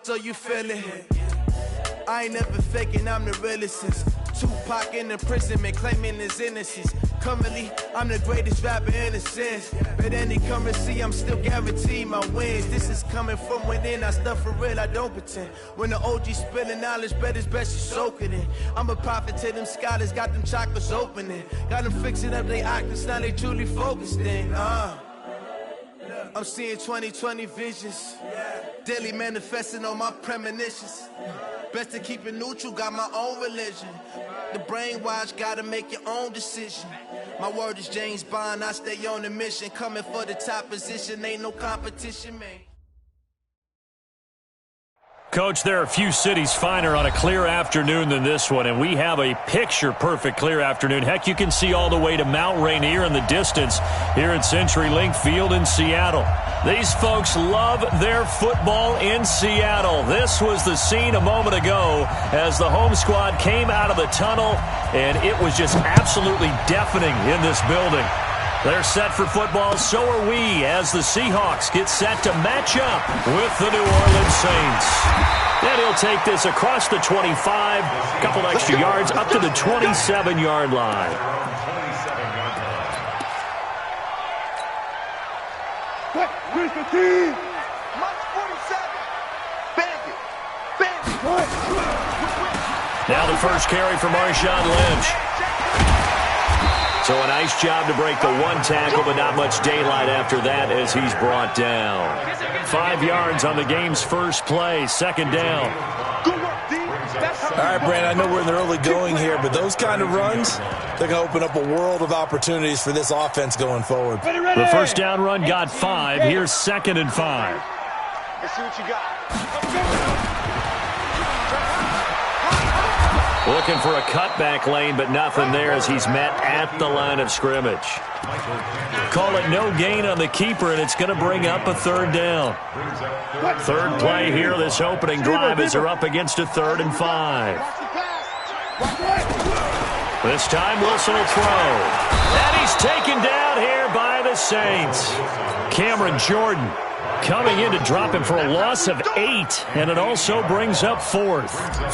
so you feel it. I ain't never faking, I'm the realest since Tupac in imprisonment, claiming his innocence. Currently, I'm the greatest rapper in a sense. But any currency, I'm still guaranteed my wins. This is coming from within, I stuff for real, I don't pretend. When the OG spilling knowledge, bet it's best you soak it in. I'm a prophet to them scholars, got them chakras opening. Got them fixing up they octaves, now they truly focused in. I'm seeing 2020 visions. Daily manifesting on my premonitions. Best to keep it neutral, got my own religion. The brainwash, gotta make your own decision. My word is James Bond, I stay on the mission. Coming for the top position, ain't no competition, man. Coach, there are a few cities finer on a clear afternoon than this one, and we have a picture-perfect clear afternoon. Heck, you can see all the way to Mount Rainier in the distance here at CenturyLink Field in Seattle. These folks love their football in Seattle. This was the scene a moment ago as the home squad came out of the tunnel, and it was just absolutely deafening in this building. They're set for football, so are we, as the Seahawks get set to match up with the New Orleans Saints. And he'll take this across the 25, a couple extra yards up to the 27-yard line. Where's the team? March 47. Bandit. Now the first carry for Marshawn Lynch. So a nice job to break the one tackle, but not much daylight after that as he's brought down. 5 yards on the game's first play, second down. All right, Brandon, I know we're in the early going here, but those kind of runs, they're going to open up a world of opportunities for this offense going forward. The first down run got 5. Here's 2nd and 5. Let's see what you got. Looking for a cutback lane, but nothing there as he's met at the line of scrimmage. Call it no gain on the keeper, and it's going to bring up a 3rd down. Third play here, this opening drive, as they're up against a 3rd and 5. This time Wilson will throw. And he's taken down here by the Saints. Cameron Jordan coming in to drop him for a loss of 8, and it also brings up 4th.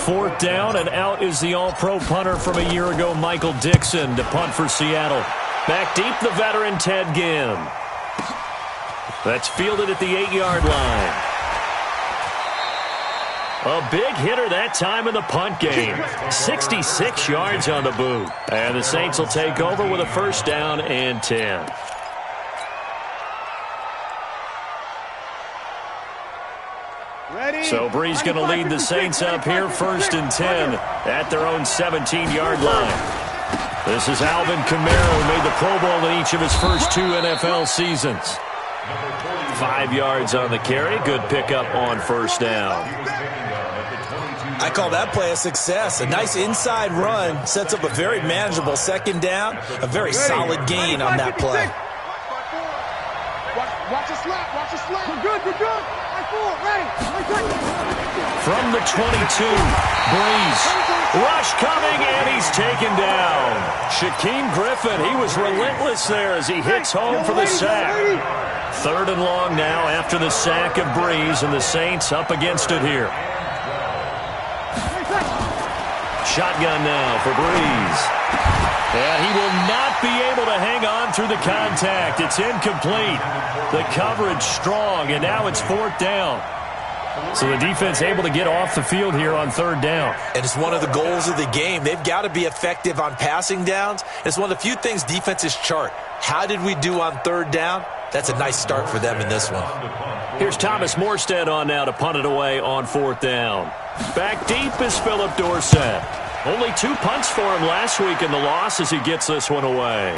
4th down, and out is the all-pro punter from a year ago, Michael Dixon, to punt for Seattle. Back deep, the veteran Ted Ginn. That's fielded at the 8-yard line. A big hitter that time in the punt game. 66 yards on the boot. And the Saints will take over with a 1st down and 10. So Brees going to lead the Saints up here, 1st and 10 at their own 17-yard line. This is Alvin Kamara, who made the Pro Bowl in each of his first 2 NFL seasons. 5 yards on the carry. Good pickup on 1st down. I call that play a success. A nice inside run sets up a very manageable 2nd down. A very solid gain on that play. Watch it slap. Watch it slap. We're good. From the 22, Brees. Rush coming, and he's taken down. Shaquem Griffin, he was relentless there as he hits home for the sack. 3rd and long now after the sack of Brees, and the Saints up against it here. Shotgun now for Brees. And he will not be able to hang on through the contact. It's incomplete. The coverage strong, and now it's 4th down. So the defense able to get off the field here on 3rd down. And it's one of the goals of the game. They've got to be effective on passing downs. It's one of the few things defenses chart. How did we do on 3rd down? That's a nice start for them in this one. Here's Thomas Morstead on now to punt it away on 4th down. Back deep is Philip Dorsett. Only 2 punts for him last week in the loss as he gets this one away.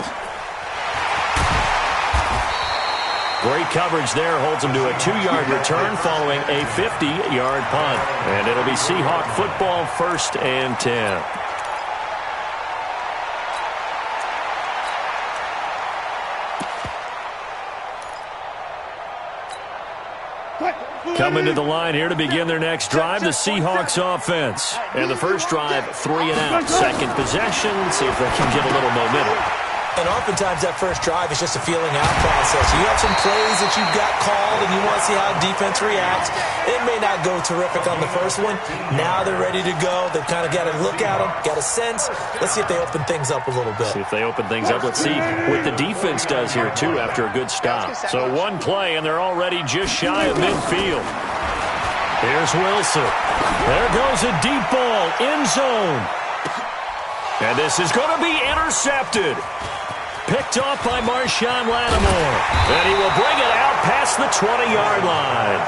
Great coverage there, holds him to a 2-yard return following a 50-yard punt. And it'll be Seahawk football, 1st and 10. Coming to the line here to begin their next drive, the Seahawks offense. And the first drive, 3 and out. Second possession, see if they can get a little momentum. And oftentimes that first drive is just a feeling out process. You have some plays that you've got called and you want to see how defense reacts. It may not go terrific on the first one. Now they're ready to go. They've kind of got to look at them, got a sense. Let's see if they open things up a little bit. See if they open things up. Let's see what the defense does here, too, after a good stop. So one play, and they're already just shy of midfield. Here's Wilson. There goes a deep ball, end zone. And this is going to be intercepted. Picked off by Marshawn Lattimore. And he will bring it out past the 20-yard line.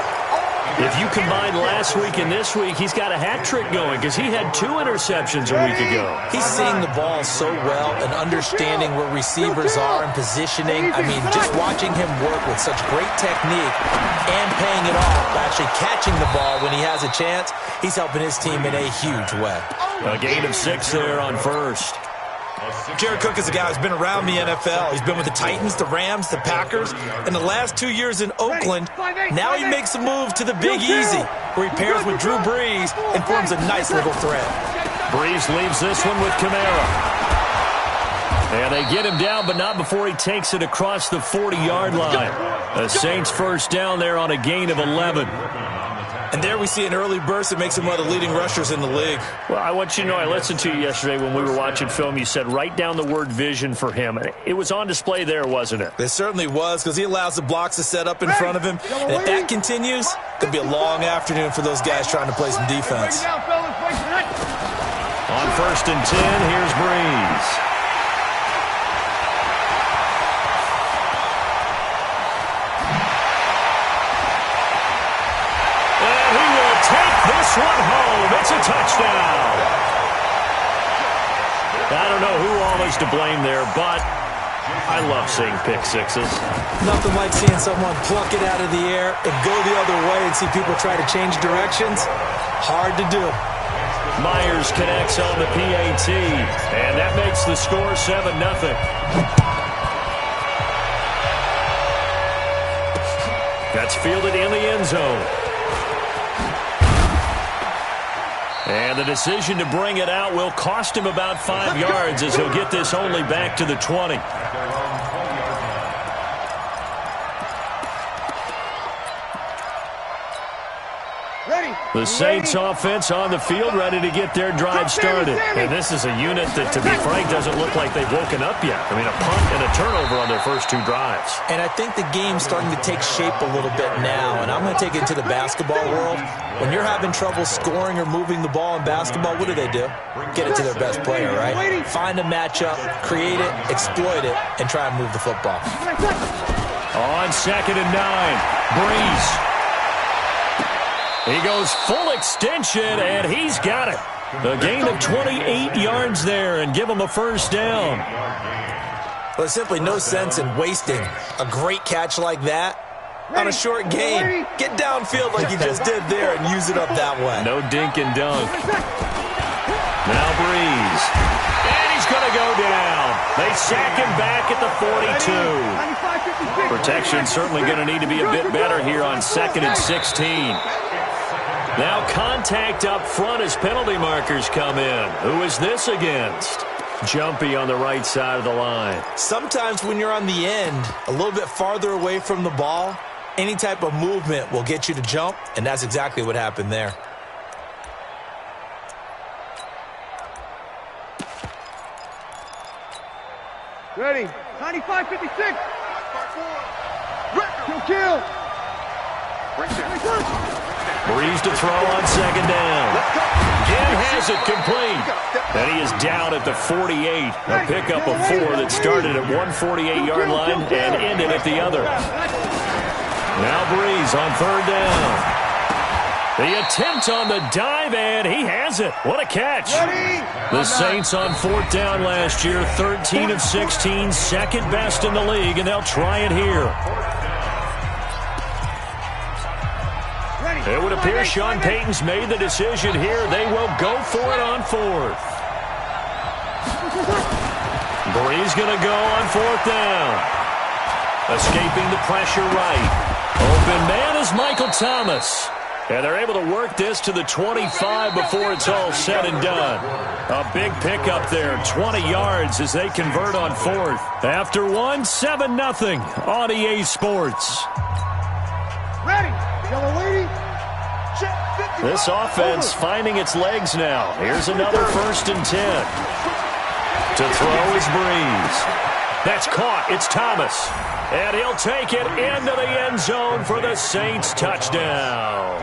If you combine last week and this week, he's got a hat trick going because he had 2 interceptions a week ago. He's seeing the ball so well and understanding where receivers are and positioning. I mean, just watching him work with such great technique and paying it off, actually catching the ball when he has a chance, he's helping his team in a huge way. A gain of 6 there on first. Jared Cook is a guy who's been around the NFL. He's been with the Titans, the Rams, the Packers. In the last 2 years in Oakland, now he makes a move to the Big Easy, where he pairs with Drew Brees and forms a nice little threat. Brees leaves this one with Kamara. And they get him down, but not before he takes it across the 40-yard line. The Saints first down there on a gain of 11. And there we see an early burst that makes him one of the leading rushers in the league. Well, I want you to know, I listened to you yesterday when we were watching film. You said write down the word vision for him. It was on display there, wasn't it? It certainly was, because he allows the blocks to set up in front of him. And if that continues, it'll be a long afternoon for those guys trying to play some defense. On first and 10, here's Brees. This one home. It's a touchdown. I don't know who all is to blame there, but I love seeing pick sixes. Nothing like seeing someone pluck it out of the air and go the other way and see people try to change directions. Hard to do. Myers connects on the PAT, and that makes the score 7-0. That's fielded in the end zone. And the decision to bring it out will cost him about 5 yards as he'll get this only back to the 20. The Saints offense on the field ready to get their drive started. And this is a unit that, to be frank, doesn't look like they've woken up yet. I mean, a punt and a turnover on their first 2 drives. And I think the game's starting to take shape a little bit now. And I'm going to take it to the basketball world. When you're having trouble scoring or moving the ball in basketball, what do? Get it to their best player, right? Find a matchup, create it, exploit it, and try and move the football. On second and 9, Brees. He goes full extension, and he's got it. A gain of 28 yards there, and give him a first down. Well, there's simply no sense in wasting a great catch like that on a short gain. Get downfield like you just did there and use it up that way. No dink and dunk. Now Brees. And he's going to go down. They sack him back at the 42. Protection certainly going to need to be a bit better here on second and 16. Now contact up front as penalty markers come in. Who is this against? Jumpy on the right side of the line. Sometimes when you're on the end, a little bit farther away from the ball, any type of movement will get you to jump, and that's exactly what happened there. Ready. 95-56. Kill. Brees to throw on second down. Again has it complete. And he is down at the 48. A pickup of 4 that started at 148-yard line and ended at the other. Now Brees on third down. The attempt on the dive, and he has it. What a catch. The Saints on fourth down last year, 13 of 16, second best in the league, and they'll try it here. It would appear Sean Payton's made the decision here. They will go for it on fourth. Brees going to go on fourth down. Escaping the pressure right. Open man is Michael Thomas. And they're able to work this to the 25 before it's all said and done. A big pickup there, 20 yards as they convert on fourth. After one, 7-0 on EA Sports. Ready. Yellow lady. This offense finding its legs now. Here's another 1st and 10. To throw is Breeze. That's caught. It's Thomas. And he'll take it into the end zone for the Saints touchdown.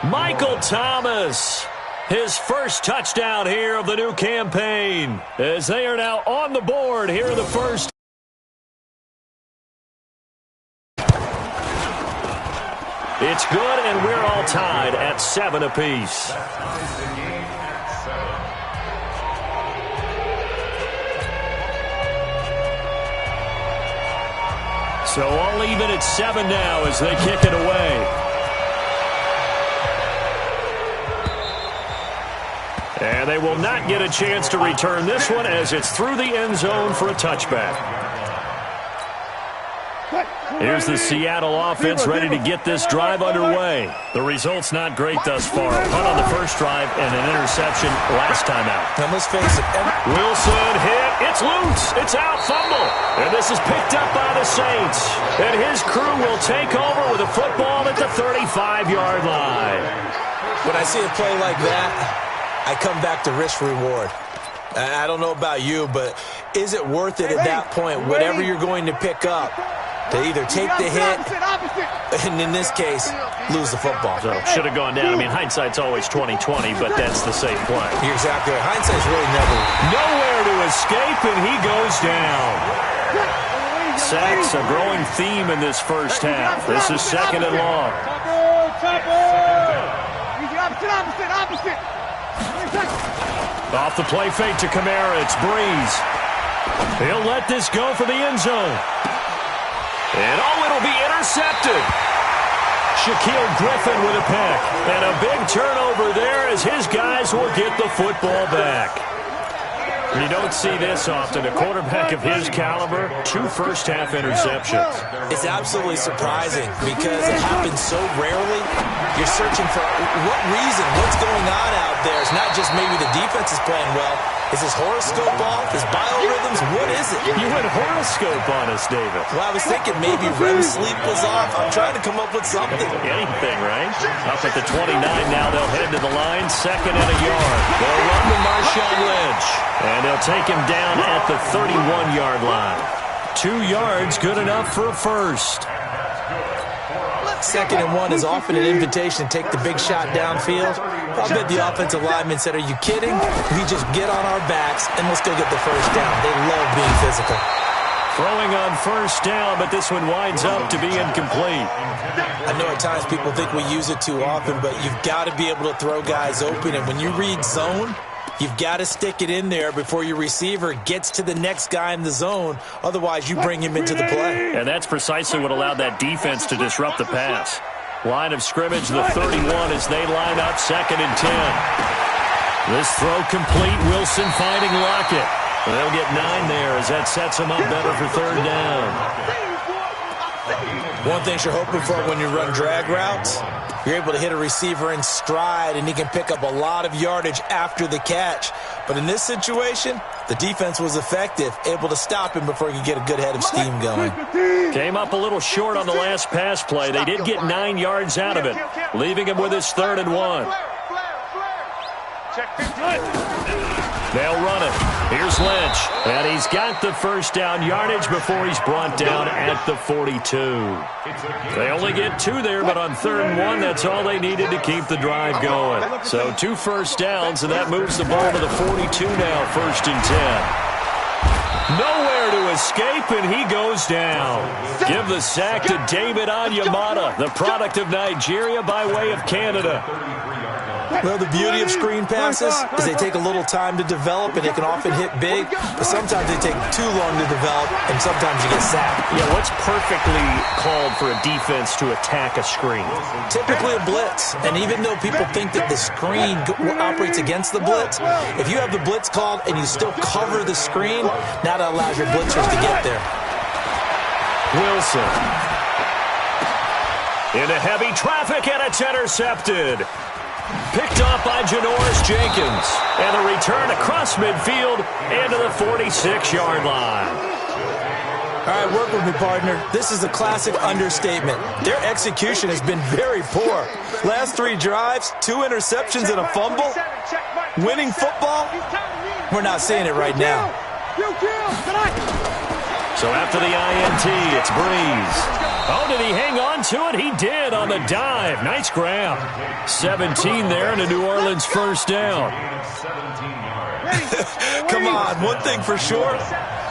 Michael Thomas, his first touchdown here of the new campaign, as they are now on the board here in the first. It's good, and we're all tied at 7 apiece. So all even at 7 now as they kick it away. And they will not get a chance to return this one as it's through the end zone for a touchback. Here's the Seattle offense ready to get this drive underway. The result's not great thus far. Punt on the first drive and an interception last time out. Now let's face it. Wilson hit. It's loose. It's out. Fumble. And this is picked up by the Saints. And his crew will take over with a football at the 35-yard line. When I see a play like that, I come back to risk reward. I don't know about you, but is it worth it at that point, whatever you're going to pick up, to either take the hit, and in this case, lose the football? So should have gone down. I mean, hindsight's always 20/20, but that's the safe play. You're exactly right. Hindsight's really never. Nowhere to escape, and he goes down. Sacks a growing theme in this first half. This is 2nd and long. Opposite. Off the play fake to Kamara, it's Breeze. He'll let this go for the end zone. And it'll be intercepted. Shaquille Griffin with a pick. And a big turnover there as his guys will get the football back. You don't see this often. A quarterback of his caliber, 2 first-half interceptions. It's absolutely surprising because it happens so rarely. You're searching for what reason, what's going on out there. It's not just maybe the defense is playing well. Is his horoscope off? His biorhythms? What is it? You went horoscope on us, David. Well, I was thinking maybe REM sleep was off. I'm trying to come up with something. Anything, right? Up at the 29 now. They'll head to the line. 2nd and a yard. They'll run to Marshawn Lynch. And they'll take him down at the 31-yard line. 2 yards, good enough for a first. 2nd and 1 is often an invitation to take the big shot downfield. I bet the offensive linemen said, are you kidding? We just get on our backs and let's go get the first down. They love being physical. Throwing on first down, but this one winds up to be incomplete. I know at times people think we use it too often, but you've got to be able to throw guys open. And when you read zone, you've got to stick it in there before your receiver gets to the next guy in the zone. Otherwise, you bring him into the play. And that's precisely what allowed that defense to disrupt the pass. Line of scrimmage, the 31 as they line up 2nd and 10. This throw complete. Wilson finding Lockett. They'll get 9 there as that sets them up better for 3rd down. One thing you're hoping for when you run drag routes, you're able to hit a receiver in stride, and he can pick up a lot of yardage after the catch. But in this situation, the defense was effective, able to stop him before he could get a good head of steam going. Came up a little short on the last pass play. They did get 9 yards out of it, leaving him with his 3rd and 1. They'll run it. Here's Lynch. And he's got the first down yardage before he's brought down at the 42. They only get 2 there, but on 3rd and 1, that's all they needed to keep the drive going. So 2 first downs, and that moves the ball to the 42 now, 1st and 10. Nowhere to escape, and he goes down. Give the sack to David Onyemata, the product of Nigeria by way of Canada. Well, the beauty of screen passes is they take a little time to develop, and they can often hit big, but sometimes they take too long to develop, and sometimes you get sacked. Yeah, what's perfectly called for a defense to attack a screen? Typically a blitz, and even though people think that the screen operates against the blitz, if you have the blitz called and you still cover the screen, now that allows your blitzers to get there. Wilson. Into heavy traffic, and it's intercepted. Picked off by Janoris Jenkins. And a return across midfield into the 46-yard line. All right, work with me, partner. This is a classic understatement. Their execution has been very poor. Last 3 drives, 2 interceptions and a fumble. Winning football? We're not seeing it right now. So after the INT, it's Breeze. Oh, did he hang on to it? He did on the dive. Nice grab. 17 there and a New Orleans first down. Come on, one thing for sure.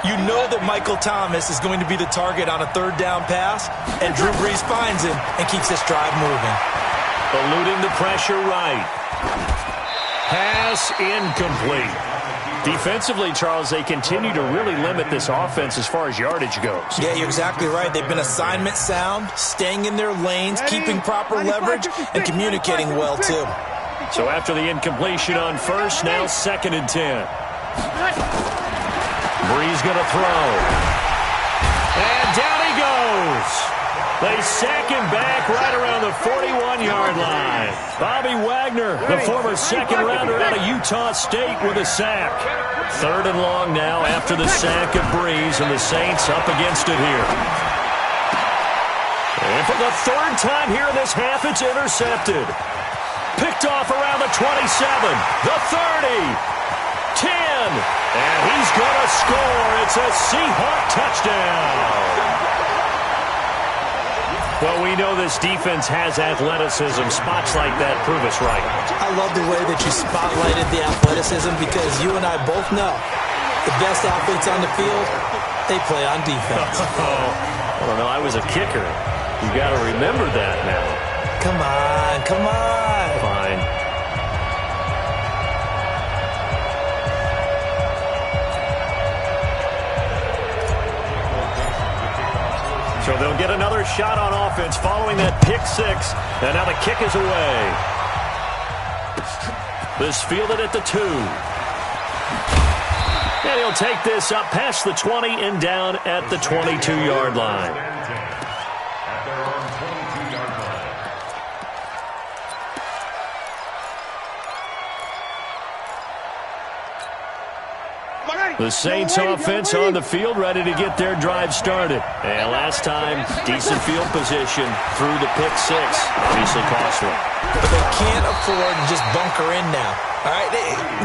You know that Michael Thomas is going to be the target on a 3rd down pass, and Drew Brees finds him and keeps this drive moving. Eluding the pressure right. Pass incomplete. Defensively, Charles, they continue to really limit this offense as far as yardage goes. Yeah, you're exactly right. They've been assignment sound, staying in their lanes, keeping proper leverage, and communicating well, too. So after the incompletion on first, now 2nd and 10. Breeze going to throw. And down he goes. They sack him back right around the 41-yard line. Bobby Wagner, the former 2nd-rounder out of Utah State, with a sack. 3rd and long now after the sack of Breeze, and the Saints up against it here. And for the 3rd time here in this half, it's intercepted. Picked off around the 27, the 30. 10, and he's going to score. It's a Seahawk touchdown. Well, we know this defense has athleticism. Spots like that prove us right. I love the way that you spotlighted the athleticism, because you and I both know the best athletes on the field, they play on defense. I don't know. I was a kicker. You got to remember that now. Come on, come on. Fine. So they'll get another shot on offense following that pick 6. And now the kick is away. This fielded at the 2. And he'll take this up past the 20 and down at the 22-yard line. The Saints offense on the field, ready to get their drive started. And last time, decent field position through the pick 6. Obviously costly. But they can't afford to just bunker in now. All right,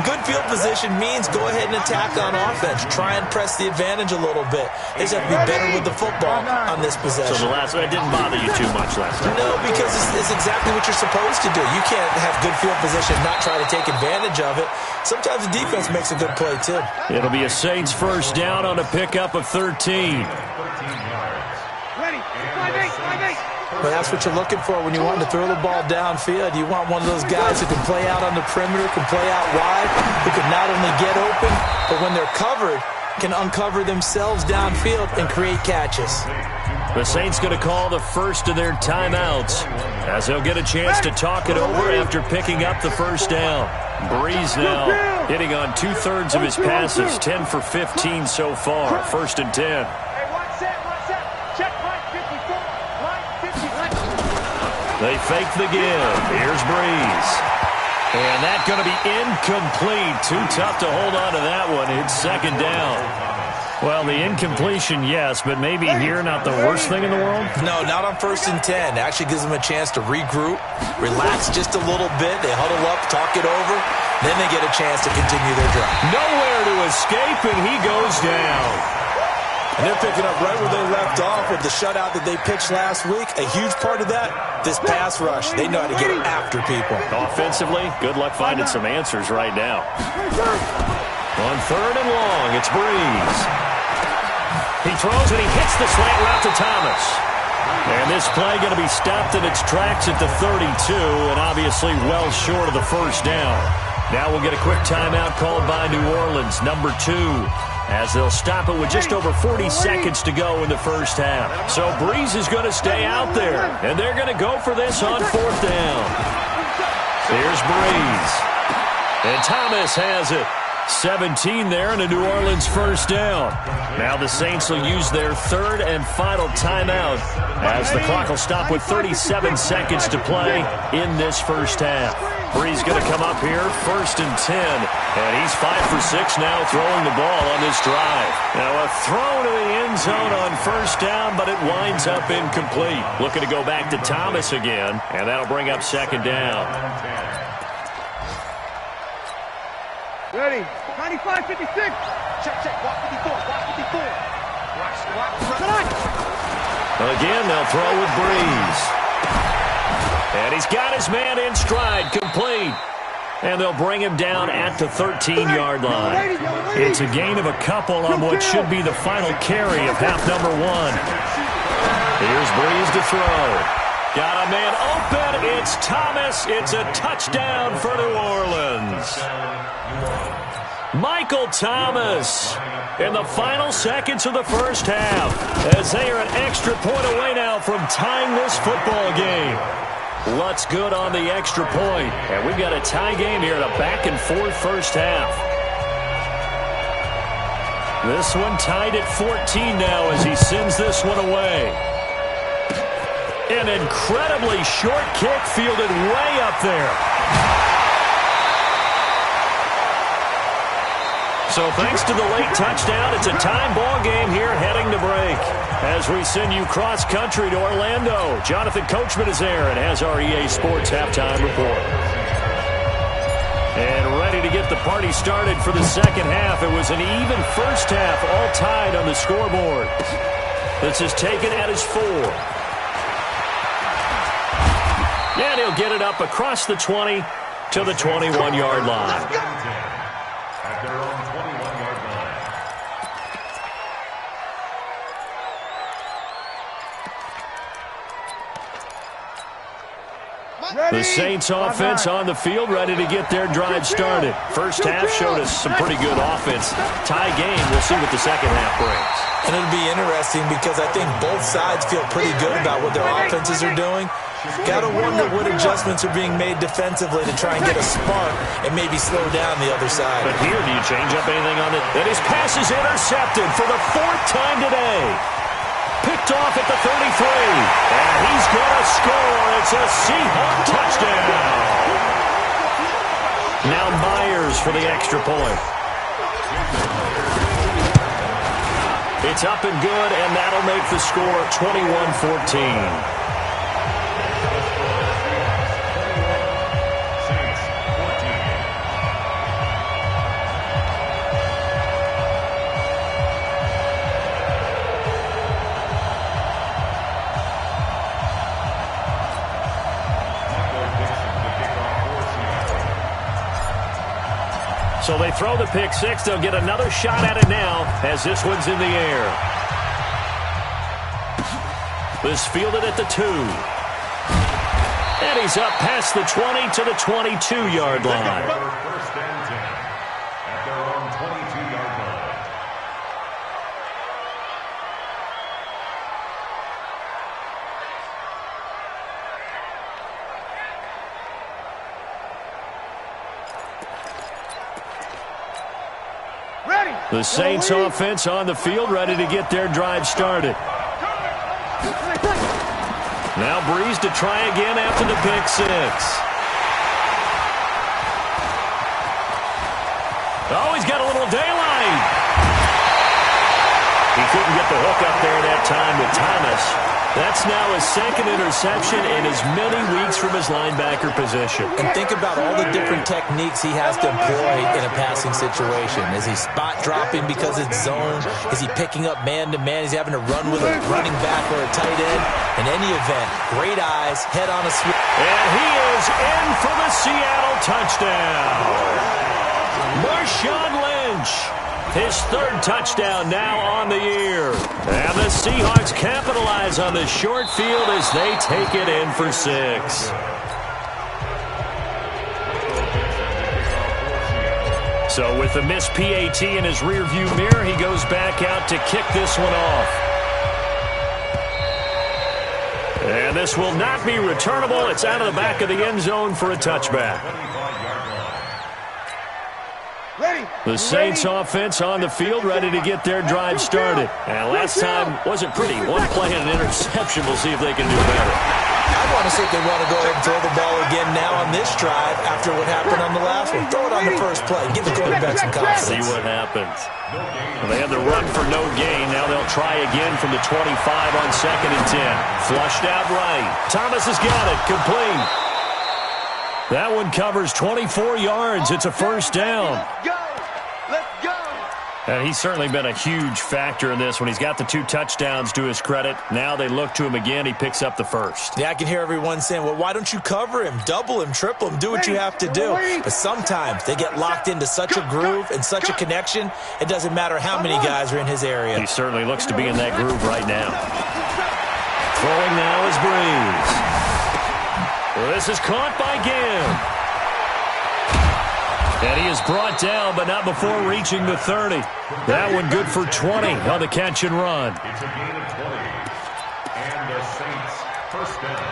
good field position means go ahead and attack on offense. Try and press the advantage a little bit. They just have to be better with the football on this possession. So the last one, it didn't bother you too much last time? No, because it's exactly what you're supposed to do. You can't have good field position and not try to take advantage of it. Sometimes the defense makes a good play, too. It'll be a Saints first down on a pickup of 13. Ready. 5-8. Well, that's what you're looking for when you want to throw the ball downfield. You want one of those guys who can play out on the perimeter, can play out wide, who can not only get open, but when they're covered, can uncover themselves downfield and create catches. The Saints going to call the first of their timeouts, as they'll get a chance to talk it over after picking up the first down. Breeze now hitting on 2/3 of his passes, 10 for 15 so far. 1st and 10. They fake the give. Here's Breeze. And that's going to be incomplete. Too tough to hold on to that one. It's 2nd down. Well, the incompletion, yes, but maybe here not the worst thing in the world? No, not on 1st and 10. It actually gives them a chance to regroup, relax just a little bit. They huddle up, talk it over. Then they get a chance to continue their drive. Nowhere to escape, and he goes down. And they're picking up right where they left off with the shutout that they pitched last week. A huge part of that, this pass rush. They know how to get after people. Offensively, good luck finding some answers right now. On 3rd and long, it's Breeze. He throws and he hits the slant route to Thomas. And this play going to be stopped in its tracks at the 32, and obviously well short of the first down. Now we'll get a quick timeout called by New Orleans, number 2. As they'll stop it with just over 40 seconds to go in the first half. So Breeze is going to stay out there, and they're going to go for this on 4th down. Here's Breeze. And Thomas has it. 17 there and a New Orleans first down. Now the Saints will use their third and final timeout as the clock will stop with 37 seconds to play in this first half. Bree's going to come up here, 1st and 10. And he's 5 for 6 now throwing the ball on this drive. Now a throw to the end zone on first down, but it winds up incomplete. Looking to go back to Thomas again, and that'll bring up 2nd down. Ready. 95, 56. Check. Watch 54. Again, they'll throw with Breeze. And he's got his man in stride, complete. And they'll bring him down at the 13-yard line. It's a gain of a couple on what should be the final carry of half number 1. Here's Breeze to throw. Got a man open. It's Thomas. It's a touchdown for New Orleans. Michael Thomas in the final seconds of the first half as they are an extra point away now from tying this football game. What's good on the extra point? And we've got a tie game here in a back-and-forth first half. This one tied at 14 now as he sends this one away. An incredibly short kick fielded way up there. So thanks to the late touchdown, it's a time ball game here heading to break. As we send you cross-country to Orlando, Jonathan Coachman is there and has our EA Sports halftime report. And ready to get the party started for the second half. It was an even first half, all tied on the scoreboard. This is taken at his 4. And he'll get it up across the 20 to the 21-yard line. The Saints offense on the field, ready to get their drive started. First half showed us some pretty good offense. Tie game, we'll see what the second half brings. And it'll be interesting because I think both sides feel pretty good about what their offenses are doing. Got to wonder what adjustments are being made defensively to try and get a spark and maybe slow down the other side. But here, do you change up anything on it? And his pass is intercepted for the 4th time today. Picked off at the 33. And he's going to score. It's a Seahawks touchdown. Now Myers for the extra point. It's up and good, and that'll make the score 21-14. So they throw the pick 6. They'll get another shot at it now as this one's in the air. This fielded at the 2. And he's up past the 20 to the 22-yard line. First and 10 at their own 22-yard line. The Saints offense on the field, ready to get their drive started. Now Breeze to try again after the pick 6. Oh, he's got a little daylight. He couldn't get the hook up there that time with Thomas. That's now his 2nd interception in as many weeks from his linebacker position. And think about all the different techniques he has to employ in a passing situation. Is he spot dropping because it's zone? Is he picking up man-to-man? Is he having to run with a running back or a tight end? In any event, great eyes, head on a switch. And he is in for the Seattle touchdown. Marshawn Lynch. His 3rd touchdown now on the year. And the Seahawks capitalize on the short field as they take it in for 6. So with the missed PAT in his rearview mirror, he goes back out to kick this one off. And this will not be returnable. It's out of the back of the end zone for a touchback. The Saints offense on the field, ready to get their drive started. And last time wasn't pretty. One play and an interception. We'll see if they can do better. I want to see if they want to go ahead and throw the ball again now on this drive after what happened on the last one. Throw it on the first play. Give the quarterback some confidence. See what happens. Well, they had the run for no gain. Now they'll try again from the 25 on 2nd and 10. Flushed out right. Thomas has got it. Complete. That one covers 24 yards. It's a first down. And he's certainly been a huge factor in this one. He's got the 2 touchdowns to his credit. Now they look to him again. He picks up the first. Yeah, I can hear everyone saying, well, why don't you cover him, double him, triple him, do what you have to do. But sometimes they get locked into such a groove and such a connection, it doesn't matter how many guys are in his area. He certainly looks to be in that groove right now. Throwing now is Breeze. Well, this is caught by Gibb. And he is brought down, but not before reaching the 30. That one good for 20 on the catch and run. It's a gain of 20. And the Saints first down.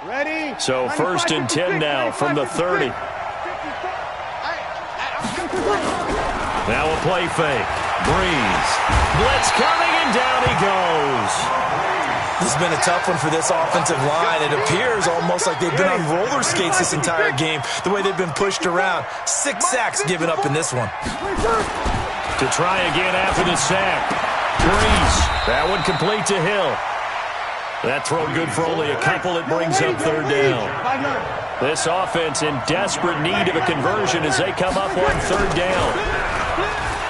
Ready? So 1st and 10 now from the 30. Now a play fake. Breeze. Blitz coming, and down he goes. This has been a tough one for this offensive line. It appears almost like they've been on roller skates this entire game, the way they've been pushed around. 6 sacks given up in this one. To try again after the sack. Breeze. That one complete to Hill. That throw good for only a couple. It brings up 3rd down. This offense in desperate need of a conversion as they come up on 3rd down.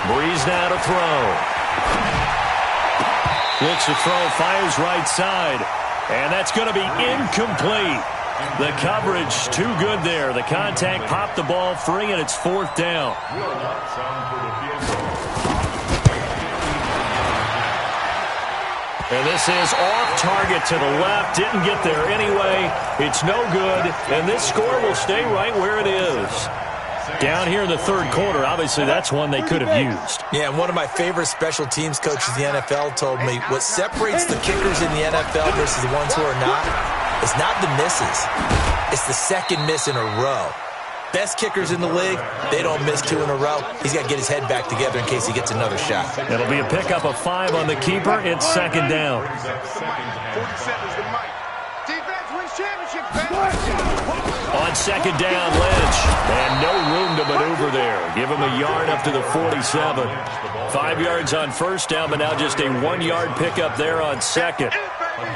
Breeze now to throw. Looks to throw, fires right side. And that's going to be incomplete. The coverage too good there. The contact popped the ball free, and it's 4th down. And this is off target to the left. Didn't get there anyway. It's no good. And this score will stay right where it is. Down here in the 3rd quarter, obviously that's one they could have used. Yeah, and one of my favorite special teams coaches in the NFL told me what separates the kickers in the NFL versus the ones who are not is not the misses. It's the second miss in a row. Best kickers in the league, they don't miss 2 in a row. He's got to get his head back together in case he gets another shot. It'll be a pickup of 5 on the keeper. It's 2nd down. 47 is the mic. Defense wins championships, On 2nd down, Lynch. And no room to maneuver there. Give him a yard up to the 47. 5 yards on 1st down, but now just a 1-yard pickup there on 2nd.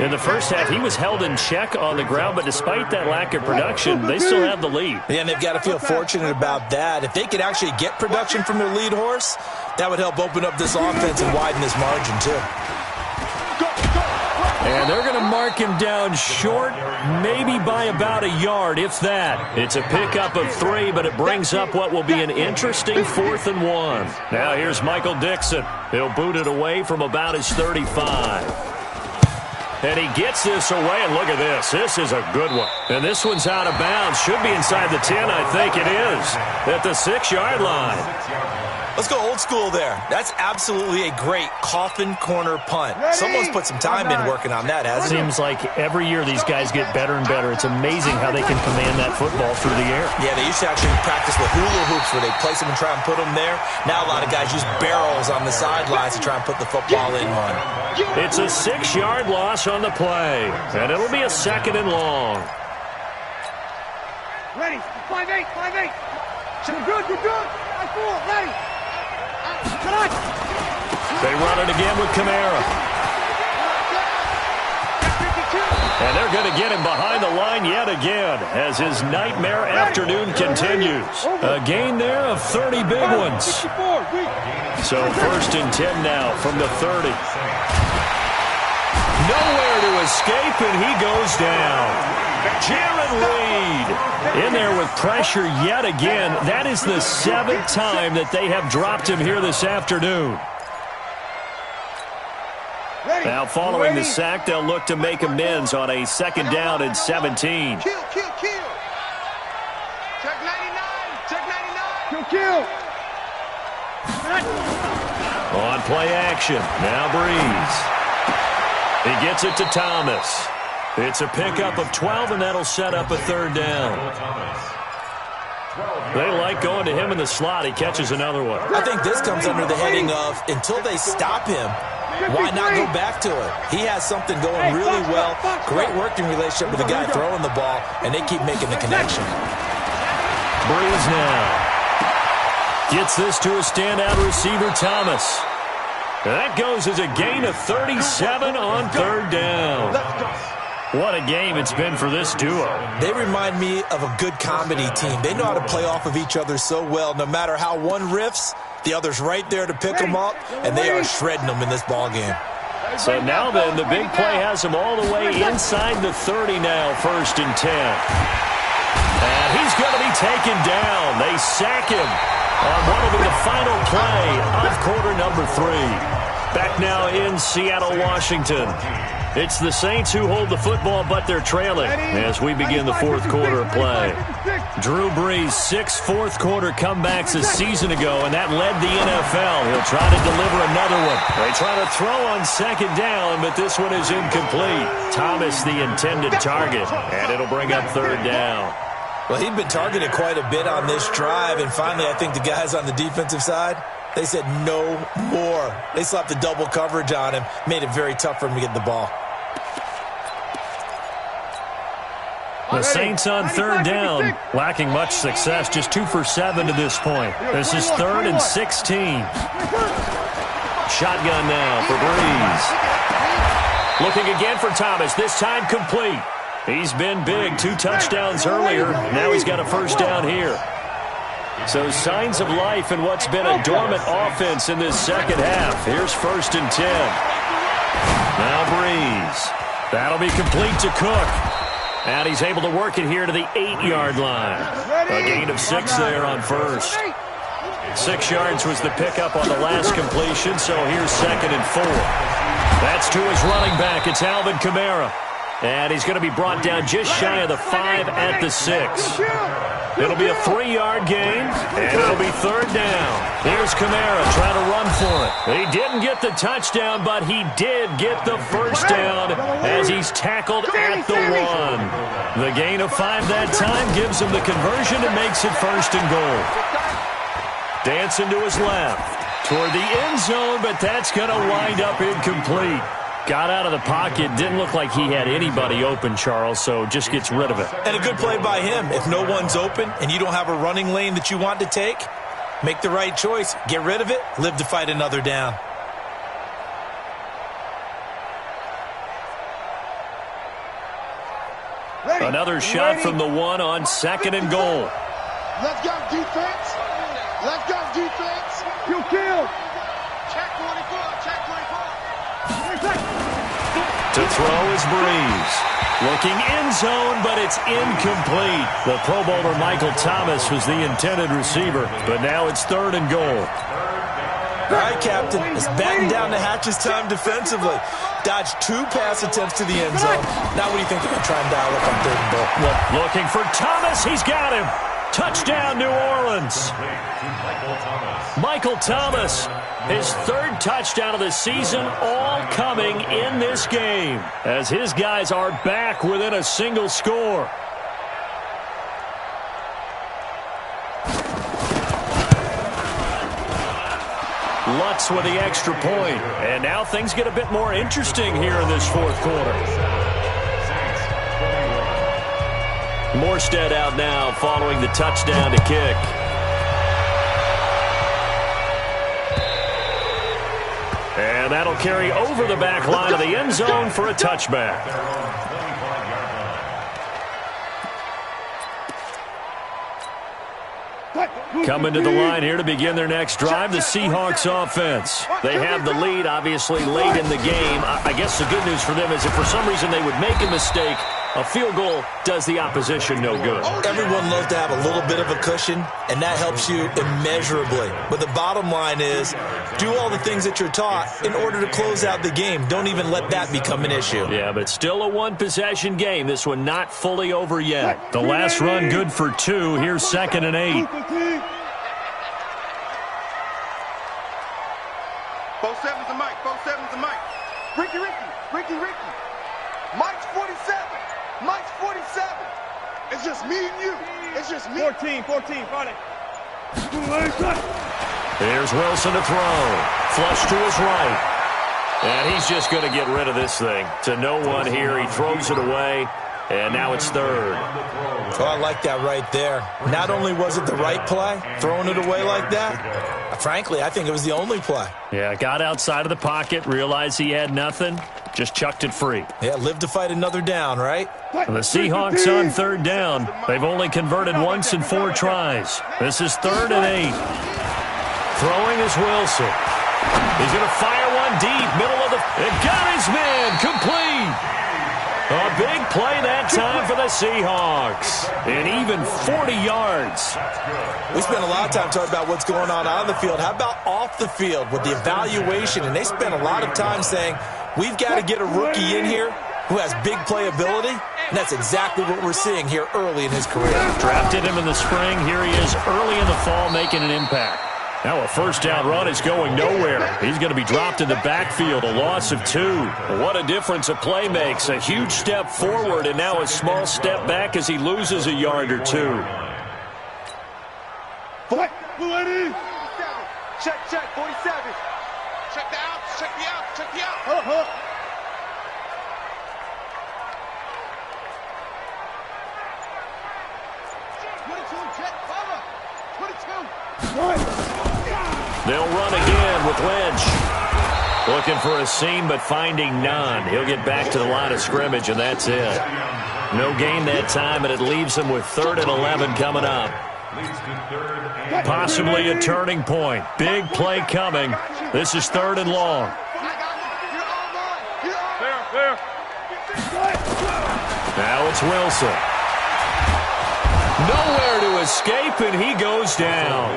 In the first half, he was held in check on the ground, but despite that lack of production, they still have the lead. Yeah, and they've got to feel fortunate about that. If they could actually get production from their lead horse, that would help open up this offense and widen this margin, too. And they're going to mark him down short, maybe by about a yard, if that. It's a pickup of 3, but it brings up what will be an interesting 4th and 1. Now here's Michael Dixon. He'll boot it away from about his 35. And he gets this away, and look at this. This is a good one. And this one's out of bounds. Should be inside the 10, I think it is, at the 6-yard line. Let's go old school there. That's absolutely a great coffin corner punt. Someone's put some time in working on that, hasn't it? Seems like every year these guys get better and better. It's amazing how they can command that football through the air. Yeah, they used to actually practice with hula hoops where they place them and try and put them there. Now a lot of guys use barrels on the sidelines to try and put the football in one. It's a 6-yard loss on the play, and it'll be a 2nd and long. Ready? 5-8, 5-8. You're good, you're good. 5-4, ready. They run it again with Kamara. And they're going to get him behind the line yet again as his nightmare afternoon continues. A gain there of 30 big ones. So 1st and 10 now from the 30. Nowhere to escape, and he goes down. Jaron Reed in there with pressure yet again. That is the 7th time that they have dropped him here this afternoon. Now following the sack, they'll look to make amends on a 2nd down and 17. Kill. Check 99, check 99. Kill. On play action, now Breeze. He gets it to Thomas. It's a pickup of 12, and that'll set up a third down. They like going to him in the slot. He catches another one. I think this comes under the heading of until they stop him, why not go back to it? He has something going really well. Great working relationship with the guy throwing the ball, and they keep making the connection. Breeze now. Gets this to a standout receiver, Thomas. That goes as a gain of 37 on third down. What a game it's been for this duo. They remind me of a good comedy team. They know how to play off of each other so well. No matter how one riffs, the other's right there to pick them up, and they are shredding them in this ball game. So now then, the big play has him all the way inside the 30 now, 1st and 10. And he's going to be taken down. They sack him on what will be the final play of quarter number 3. Back now in Seattle, Washington. It's the Saints who hold the football, but they're trailing as we begin the 4th quarter of play. Drew Brees, 6 fourth-quarter comebacks a season ago, and that led the NFL. He'll try to deliver another one. They try to throw on 2nd down, but this one is incomplete. Thomas, the intended target, and it'll bring up 3rd down. Well, he'd been targeted quite a bit on this drive, and finally I think the guys on the defensive side, they said no more. They slapped the double coverage on him, made it very tough for him to get the ball. The Saints on 3rd down, lacking much success, just 2 for 7 to this point. This is 3rd and 16. Shotgun now for Breeze. Looking again for Thomas, this time complete. He's been big, 2 touchdowns earlier. Now he's got a 1st down here. So signs of life in what's been a dormant offense in this 2nd half. Here's 1st and 10. Now Breeze. That'll be complete to Cook. And he's able to work it here to the 8-yard line. A gain of 6 there on 1st. 6 yards was the pickup on the last completion, so here's 2nd and 4. That's to his running back. It's Alvin Kamara. And he's going to be brought down just shy of the 5 at the 6. It'll be a 3-yard gain, and it'll be 3rd down. Here's Kamara trying to run for it. He didn't get the touchdown, but he did get the 1st down as he's tackled at the 1. The gain of 5 that time gives him the conversion and makes it 1st and goal. Dancing to his left toward the end zone, but that's going to wind up incomplete. Got out of the pocket, didn't look like he had anybody open, Charles, so just gets rid of it. And a good play by him. If no one's open and you don't have a running lane that you want to take, make the right choice. Get rid of it, live to fight another down. Another shot from the 1 on 2nd and goal. Let's go, defense. Let's go, defense. You kill. Check 44, check 44. To throw is Breeze. Looking end zone, but it's incomplete. The Pro Bowler Michael Thomas was the intended receiver, but now it's 3rd and goal. All right, Captain, it's batten down the hatches time defensively. Dodged 2 pass attempts to the end zone. Now what do you think they're going to try and dial up on 3rd and goal? Looking for Thomas. He's got him. Touchdown, New Orleans. Michael Thomas, his 3rd touchdown of the season, all coming in this game as his guys are back within a single score. Lutz with the extra point. And now things get a bit more interesting here in this 4th quarter. Morstead out now following the touchdown to kick. And that'll carry over the back line of the end zone for a touchback. Coming to the line here to begin their next drive, the Seahawks offense. They have the lead, obviously, late in the game. I guess the good news for them is if for some reason they would make a mistake, a field goal does the opposition no good. Everyone loves to have a little bit of a cushion, and that helps you immeasurably. But the bottom line is, do all the things that you're taught in order to close out the game. Don't even let that become an issue. Yeah, but still a 1-possession game. This one not fully over yet. The last run good for 2. Here's 2nd and 8. Both sevens and Mike. Ricky. Mike's 47. Mike's 47. It's just me and you. It's just me. 14, Friday. Here's Wilson to throw. Flush to his right. And he's just going to get rid of this thing. To no one here. He throws it away. And now it's third. Oh, I like that right there. Not only was it the right play, throwing it away like that, frankly, I think it was the only play. Yeah, got outside of the pocket, realized he had nothing, just chucked it free. Yeah, live to fight another down, right? The Seahawks on third down. They've only converted once in 4 tries. This is 3rd and 8. Throwing is Wilson. He's going to fire one deep, middle of the... It got his man, complete. A big play that time for the Seahawks. And even 40 yards. We spent a lot of time talking about what's going on the field. How about off the field with the evaluation? And they spent a lot of time saying, we've got to get a rookie in here who has big playability. And that's exactly what we're seeing here early in his career. Drafted him in the spring. Here he is early in the fall making an impact. Now a first down run is going nowhere. He's going to be dropped in the backfield, a loss of 2. What a difference a play makes. A huge step forward and now a small step back as he loses a yard or 2. Check, 47. Check the out, check the out, check the out. Hold up. 22. They'll run again with Lynch. Looking for a seam, but finding none. He'll get back to the line of scrimmage, and that's it. No gain that time, and it leaves him with 3rd and 11 coming up. Possibly a turning point. Big play coming. This is 3rd and long. Now it's Wilson. Nowhere to escape, and he goes down.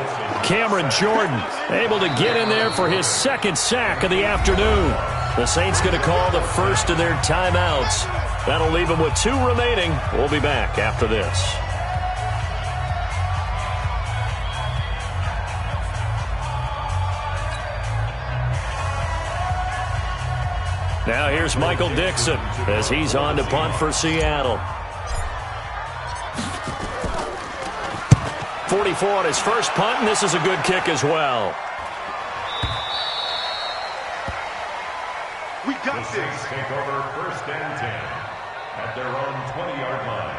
Cameron Jordan able to get in there for his 2nd sack of the afternoon. The Saints going to call the first of their timeouts. That'll leave them with 2 remaining. We'll be back after this. Now here's Michael Dixon as he's on to punt for Seattle. 44 on his first punt, and this is a good kick as well. We got the Saints take over 1st and 10 at their own 20-yard line.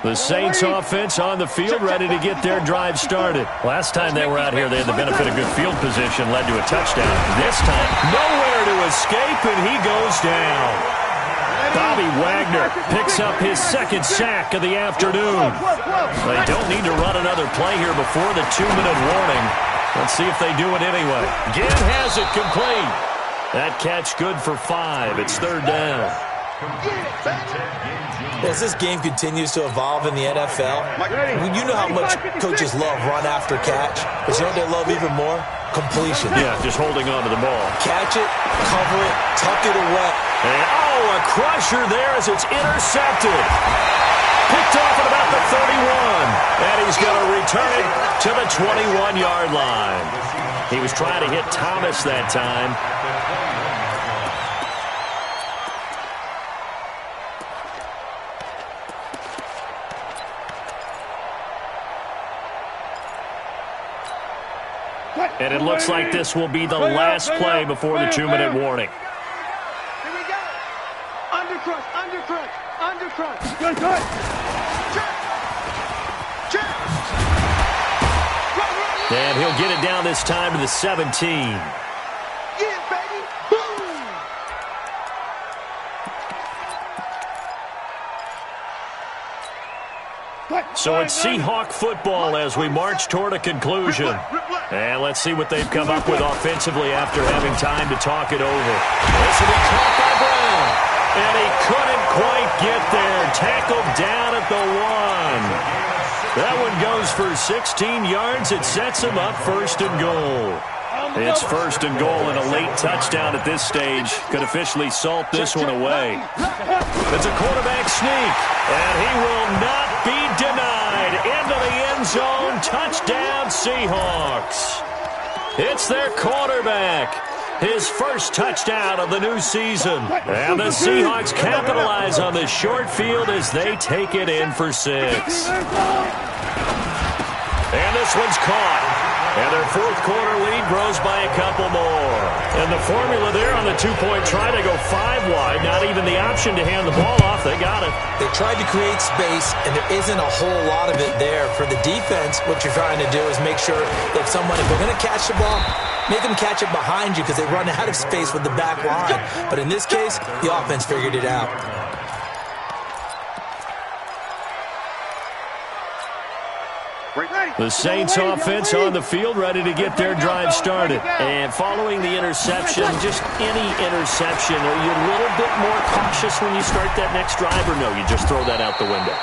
The Saints offense on the field, ready to get their drive started. Last time they were out here, they had the benefit of good field position, led to a touchdown. This time, nowhere to escape, and he goes down. Bobby Wagner picks up his 2nd sack of the afternoon. They don't need to run another play here before the 2-minute warning. Let's see if they do it anyway. Ginn has it complete. That catch good for 5. It's 3rd down. As this game continues to evolve in the NFL, you know how much coaches love run after catch, but you know what they love even more? Completion. Yeah, just holding on to the ball. Catch it, cover it, tuck it away. And, a crusher there as it's intercepted. Picked off at about the 31. And he's going to return it to the 21-yard line. He was trying to hit Thomas that time. And it looks like this will be the last play before the 2-minute warning. Here we go. Undercrush. Good. Check. And he'll get it down this time to the 17. Yeah, baby. Boom. So it's Seahawk football as we march toward a conclusion. And let's see what they've come up with offensively after having time to talk it over. This will be caught by Brown. And he couldn't quite get there. Tackled down at the 1. That one goes for 16 yards. It sets him up 1st and goal. It's first and goal, and a late touchdown at this stage could officially salt this one away. It's a quarterback sneak, and he will not be denied. Into the end zone, touchdown Seahawks. It's their quarterback. His first touchdown of the new season. And the Seahawks capitalize on this short field as they take it in for 6. And this one's caught. And their fourth quarter lead grows by a couple more. And the formula there on the two-point try to go 5 wide. Not even the option to hand the ball off. They got it. They tried to create space, and there isn't a whole lot of it there. For the defense, what you're trying to do is make sure that if they're going to catch the ball, make them catch it behind you because they run out of space with the back line. But in this case, the offense figured it out. The Saints offense on the field, ready to get their drive started. And following the interception, just any interception, are you a little bit more cautious when you start that next drive, or no, you just throw that out the window?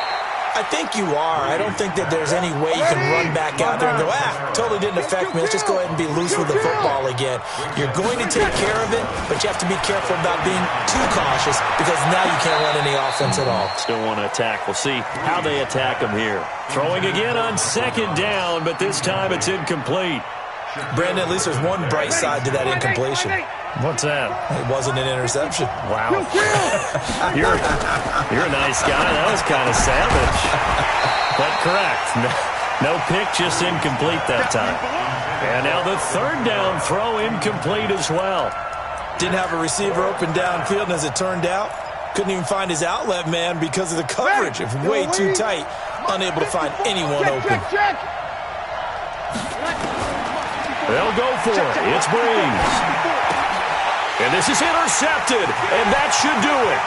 I think you are. I don't think that there's any way you can run back out there and go, totally didn't affect me. Let's just go ahead and be loose with the football again. You're going to take care of it, but you have to be careful about being too cautious because now you can't run any offense at all. Still want to attack. We'll see how they attack them here. Throwing again on second down, but this time it's incomplete. Brandon, at least there's one bright side to that incompletion. What's that? It wasn't an interception. Wow. You're a nice guy. That was kind of savage. But correct. No pick, just incomplete that time. And now the third down throw incomplete as well. Didn't have a receiver open downfield, and as it turned out, couldn't even find his outlet man because of the coverage. It's way too tight. Unable to find anyone open. They'll go for it. It's Breeze. And this is intercepted, and that should do it.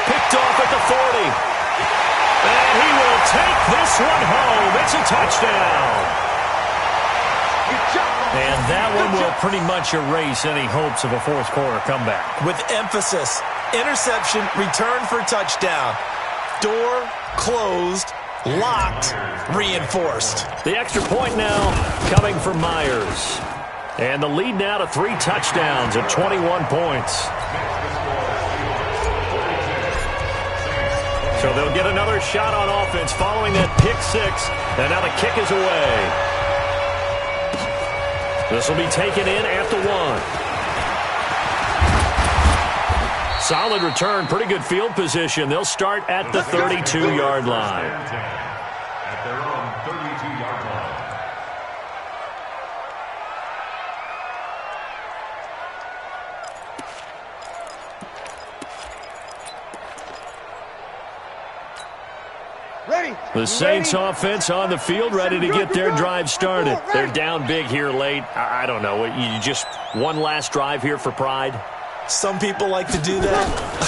Picked off at the 40. And he will take this one home. It's a touchdown. And that one will pretty much erase any hopes of a fourth quarter comeback. With emphasis, interception, return for touchdown. Door closed, locked, reinforced. The extra point now coming from Myers. And the lead now to 3 touchdowns at 21 points. So they'll get another shot on offense following that pick 6. And now the kick is away. This will be taken in at the 1. Solid return, pretty good field position. They'll start at the 32-yard line. At their own 32-yard line. The Saints offense on the field, ready to get their drive started. They're down big here late. I don't know. You just one last drive here for pride? Some people like to do that.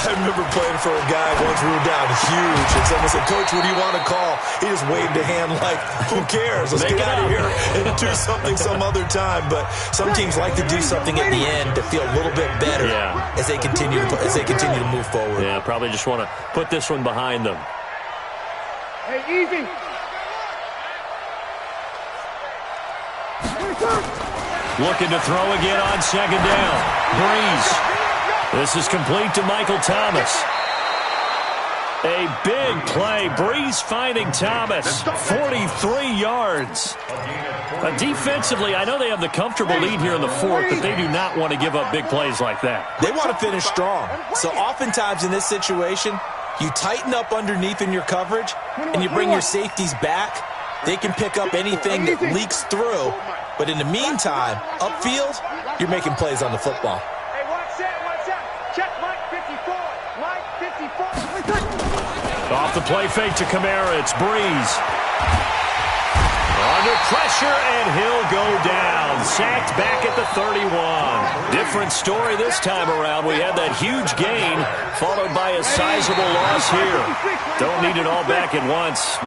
I remember playing for a guy once we were down huge, and someone said, "Coach, what do you want to call?" He just waved a hand like, "Who cares? Let's get out of here and do something some other time." But some teams like to do something at the end to feel a little bit better as they continue to move forward. Yeah, probably just want to put this one behind them. Hey, easy. Looking to throw again on second down. Breeze. This is complete to Michael Thomas. A big play. Breeze finding Thomas. 43 yards. Defensively, I know they have the comfortable lead here in the fourth, but they do not want to give up big plays like that. They want to finish strong. So oftentimes in this situation, you tighten up underneath in your coverage, and you bring your safeties back. They can pick up anything that leaks through. But in the meantime, upfield, you're making plays on the football. Hey, watch that. Check Mike 54. Mike 54. Off the play fake to Kamara. It's Breeze. Under pressure, and he'll go down. Sacked back at the 31. Different story this time around. We had that huge gain, followed by a sizable loss here. Don't need it all back at once.